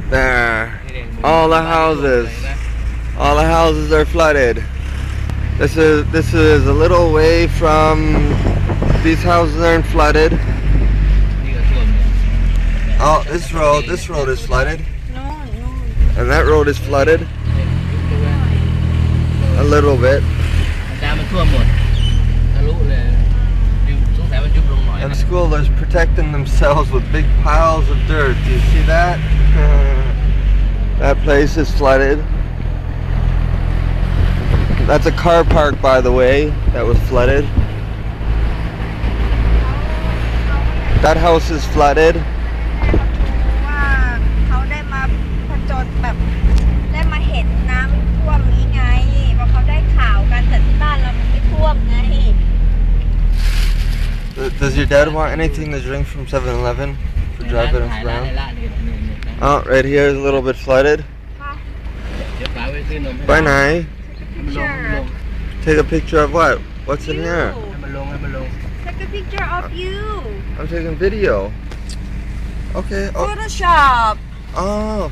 There. All the houses. All the houses are flooded. This is a little way from. These houses aren't flooded. Oh, this road is flooded. No. And that road is flooded. A little bit. And the school is protecting themselves with big piles of dirt. Do you see that? That place is flooded. That's a car park, by the way, that was flooded. That house is flooded. ว่าเขาได้มาผจญแบบได้มาเห็นน้ำท่วมนี้ไงเพราะเขาได้ข่าวกันแต่ที่บ้านเรามันไม่ท่วมไง Does your dad want anything to drink from 7-Eleven for driving us around? Oh, right here is a little bit flooded. By night. Sure. Take a picture of what? What's in here? Take a picture of you. I'm taking video. Okay. Oh. Photoshop. Oh.